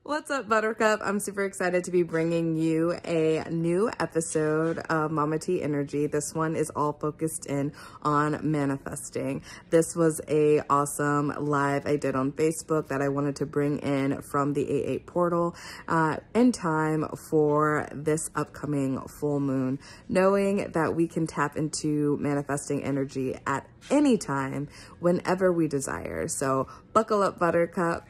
What's up, Buttercup? I'm super excited to be bringing you a new episode of Mama T Energy. This one is all focused in on manifesting. This was a awesome live I did on Facebook that I wanted to bring in from the 8/8 portal in time for this upcoming full moon, knowing that we can tap into manifesting energy at any time, whenever we desire. So buckle up, Buttercup.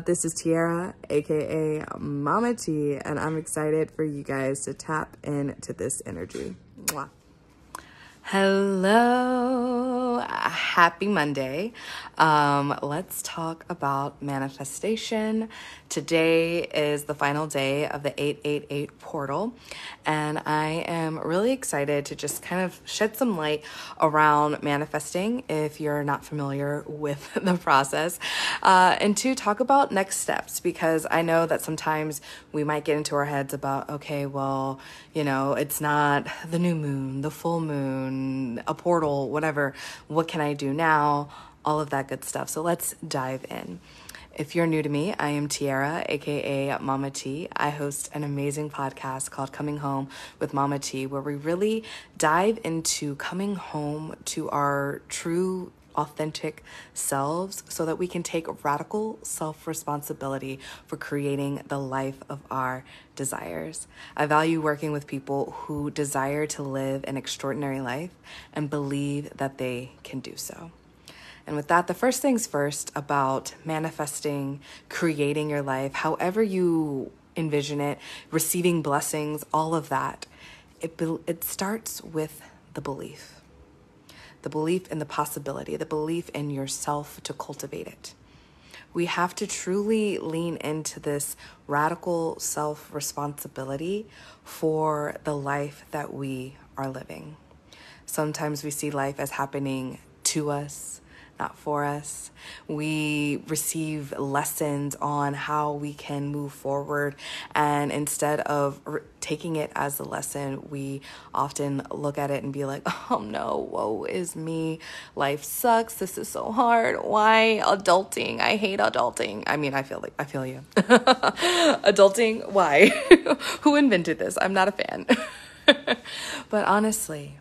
This is Tiara, aka Mama T, and I'm excited for you guys to tap into this energy. Mwah. Hello, happy Monday. Let's talk about manifestation. Today is the final day of the 8/8 portal, and I am really excited to just kind of shed some light around manifesting if you're not familiar with the process, and to talk about next steps, because I know that sometimes we might get into our heads about, okay, well, you know, it's not the new moon, the full moon, a portal, whatever. What can I do now? All of that good stuff. So let's dive in. If you're new to me, I am Tiara, aka Mama T. I host an amazing podcast called Coming Home with Mama T, where we really dive into coming home to our true authentic selves so that we can take radical self-responsibility for creating the life of our desires. I value working with people who desire to live an extraordinary life and believe that they can do so. And with that, the first things first about manifesting, creating your life, however you envision it, receiving blessings, all of that, it starts with the belief. The belief in the possibility, the belief in yourself to cultivate it. We have to truly lean into this radical self-responsibility for the life that we are living. Sometimes we see life as happening to us, not for us. We receive lessons on how we can move forward, and instead of taking it as a lesson, we often look at it and be like, oh no, woe is me. Life sucks. This is so hard. Why adulting? I hate adulting. I mean, I feel you. Adulting, why? Who invented this? I'm not a fan. But honestly,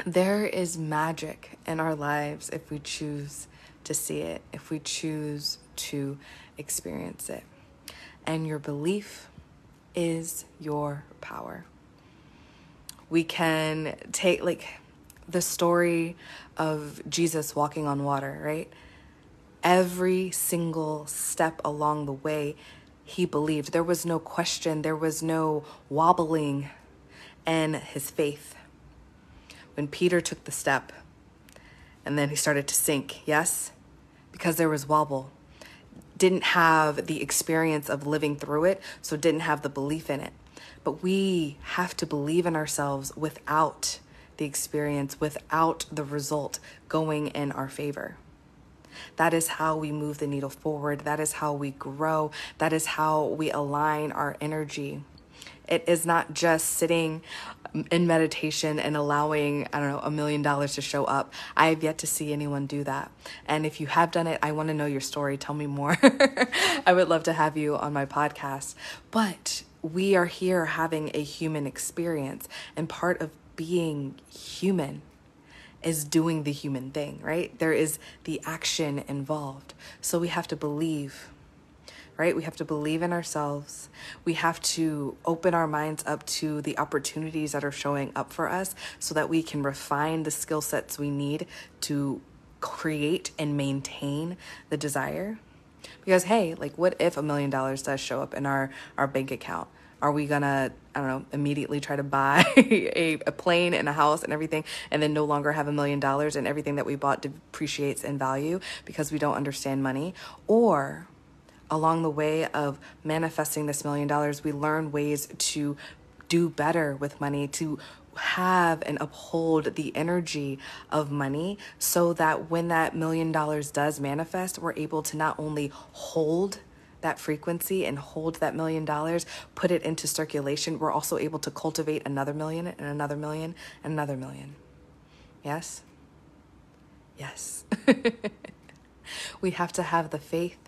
there is magic in our lives if we choose to see it, if we choose to experience it. And your belief is your power. We can take the story of Jesus walking on water, right? Every single step along the way, he believed. There was no question. There was no wobbling in his faith. When Peter took the step and then he started to sink, yes, because there was wobble. Didn't have the experience of living through it, so didn't have the belief in it. But we have to believe in ourselves without the experience, without the result going in our favor. That is how we move the needle forward. That is how we grow. That is how we align our energy. It is not just sitting in meditation and allowing, $1 million to show up. I have yet to see anyone do that. And if you have done it, I want to know your story. Tell me more. I would love to have you on my podcast. But we are here having a human experience. And part of being human is doing the human thing, right? There is the action involved. So we have to believe. Right? We have to believe in ourselves. We have to open our minds up to the opportunities that are showing up for us so that we can refine the skill sets we need to create and maintain the desire. Because, hey, what if $1 million does show up in our bank account? Are we gonna, immediately try to buy a plane and a house and everything and then no longer have $1 million and everything that we bought depreciates in value because we don't understand money? Or along the way of manifesting this $1 million, we learn ways to do better with money, to have and uphold the energy of money so that when that $1 million does manifest, we're able to not only hold that frequency and hold that $1 million, put it into circulation, we're also able to cultivate another million and another million and another million. Yes? Yes. We have to have the faith.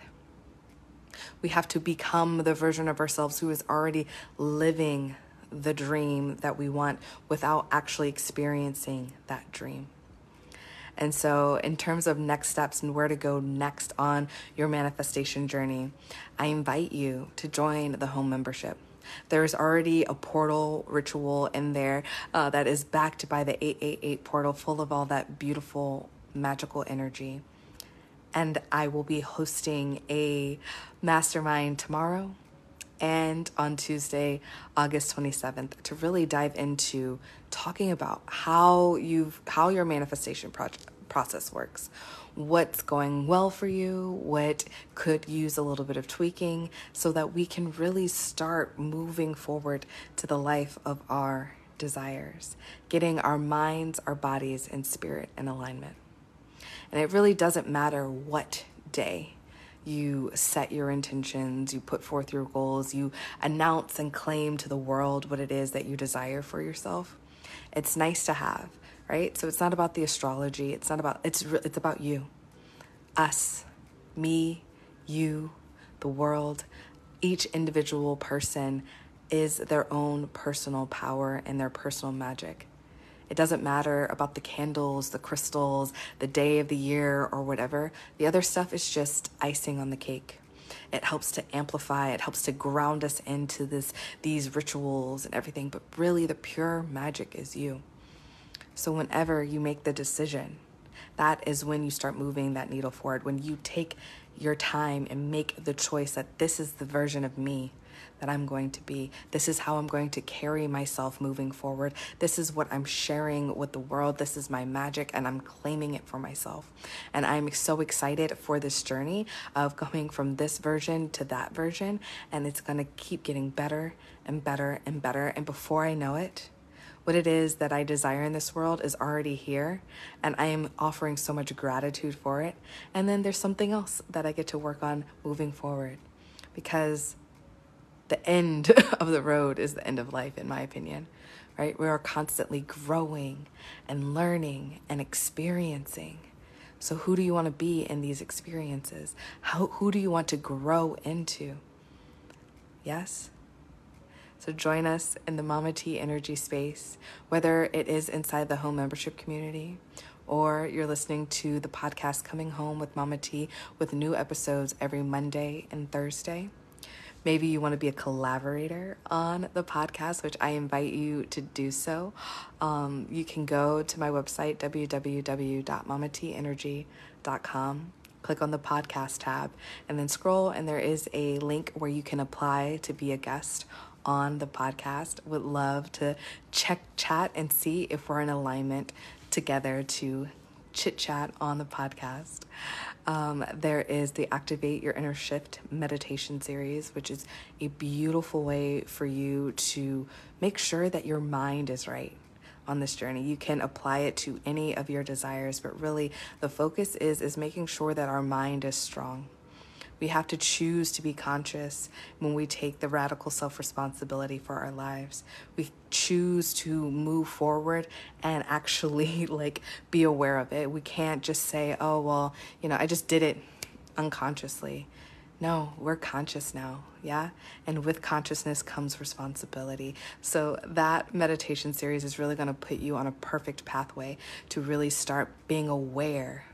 We have to become the version of ourselves who is already living the dream that we want without actually experiencing that dream. And so, in terms of next steps and where to go next on your manifestation journey, I invite you to join the home membership. There's already a portal ritual in there that is backed by the 888 portal, full of all that beautiful, magical energy. And I will be hosting a mastermind tomorrow and on Tuesday, August 27th, to really dive into talking about how your manifestation process works, what's going well for you, what could use a little bit of tweaking, so that we can really start moving forward to the life of our desires, getting our minds, our bodies, and spirit in alignment. And it really doesn't matter what day you set your intentions, you put forth your goals, you announce and claim to the world what it is that you desire for yourself. It's nice to have, right? So it's not about the astrology. It's about you, us, me, you, the world. Each individual person is their own personal power and their personal magic. It doesn't matter about the candles, the crystals, the day of the year, or whatever. The other stuff is just icing on the cake. It helps to amplify, it helps to ground us into these rituals and everything, but really the pure magic is you. So whenever you make the decision, that is when you start moving that needle forward, when you take your time and make the choice that this is the version of me that I'm going to be. This is how I'm going to carry myself moving forward. This is what I'm sharing with the world. This is my magic, and I'm claiming it for myself. And I'm so excited for this journey of going from this version to that version, and it's going to keep getting better and better and better. And before I know it, what it is that I desire in this world is already here, and I am offering so much gratitude for it. And then there's something else that I get to work on moving forward, because the end of the road is the end of life, in my opinion, right? We are constantly growing and learning and experiencing. So who do you want to be in these experiences? Who do you want to grow into? Yes? So join us in the Mama T energy space, whether it is inside the home membership community or you're listening to the podcast Coming Home with Mama T, with new episodes every Monday and Thursday. Maybe you want to be a collaborator on the podcast, which I invite you to do so. You can go to my website, www.mamateenergy.com, click on the podcast tab, and then scroll, and there is a link where you can apply to be a guest on the podcast. Would love to chat, and see if we're in alignment together to chit-chat on the podcast. There is the Activate Your Inner Shift meditation series, which is a beautiful way for you to make sure that your mind is right on this journey. You can apply it to any of your desires, but really the focus is making sure that our mind is strong. We have to choose to be conscious when we take the radical self-responsibility for our lives. We choose to move forward and actually be aware of it. We can't just say, oh, well, I just did it unconsciously. No, we're conscious now, yeah? And with consciousness comes responsibility. So that meditation series is really going to put you on a perfect pathway to really start being aware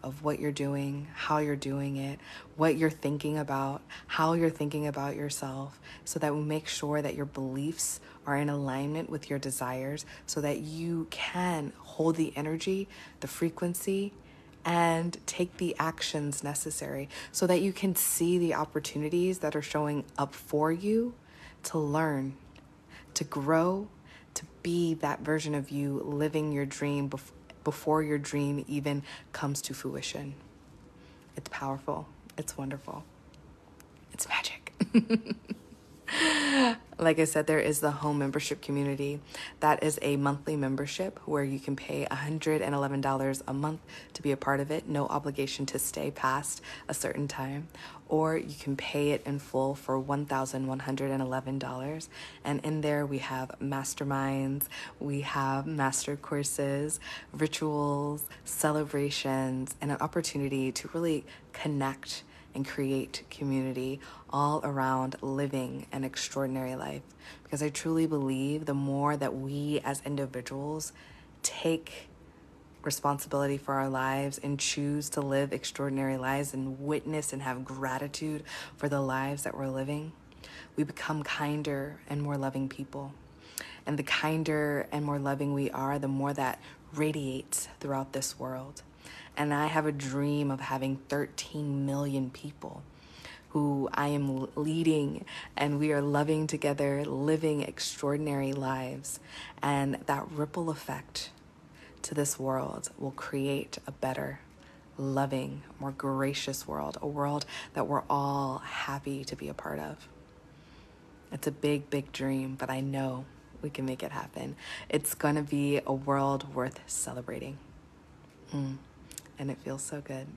of what you're doing, how you're doing it, what you're thinking about, how you're thinking about yourself, so that we make sure that your beliefs are in alignment with your desires, so that you can hold the energy, the frequency, and take the actions necessary, so that you can see the opportunities that are showing up for you to learn, to grow, to be that version of you living your dream before your dream even comes to fruition. It's powerful. It's wonderful. It's magic. Like I said, there is the home membership community. That is a monthly membership where you can pay $111 a month to be a part of it. No obligation to stay past a certain time. Or you can pay it in full for $1,111. And in there we have masterminds, we have master courses, rituals, celebrations, and an opportunity to really connect and create community all around living an extraordinary life. Because I truly believe the more that we as individuals take responsibility for our lives and choose to live extraordinary lives and witness and have gratitude for the lives that we're living, we become kinder and more loving people. And the kinder and more loving we are, the more that radiates throughout this world. And I have a dream of having 13 million people who I am leading, and we are loving together, living extraordinary lives. And that ripple effect to this world will create a better, loving, more gracious world, a world that we're all happy to be a part of. It's a big, big dream, but I know we can make it happen. It's going to be a world worth celebrating. And it feels so good.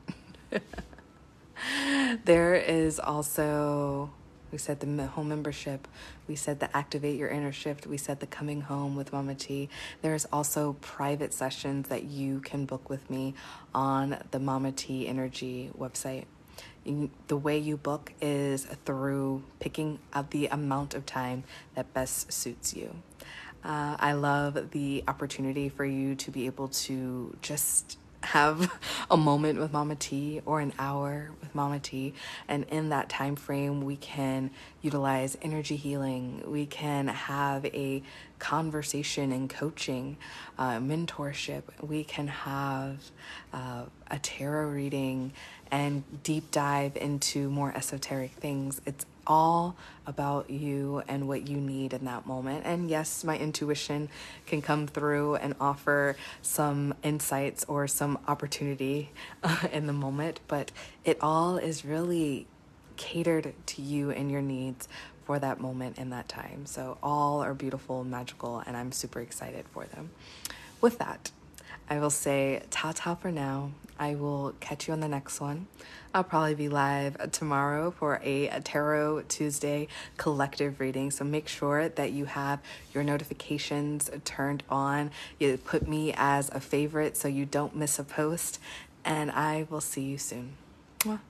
There is also, we said the home membership, we said the activate your inner shift, we said the coming home with Mama T. There's also private sessions that you can book with me on the Mama T Energy website. The way you book is through picking up the amount of time that best suits you. I love the opportunity for you to be able to just have a moment with Mama T or an hour with Mama T, and in that time frame we can utilize energy healing, we can have a conversation and coaching, mentorship, we can have a tarot reading and deep dive into more esoteric things. It's all about you and what you need in that moment. And yes, my intuition can come through and offer some insights or some opportunity in the moment, but it all is really catered to you and your needs for that moment and that time. So all are beautiful, magical, and I'm super excited for them. With that, I will say ta-ta for now. I will catch you on the next one. I'll probably be live tomorrow for a Tarot Tuesday collective reading. So make sure that you have your notifications turned on. You put me as a favorite so you don't miss a post. And I will see you soon. Mwah.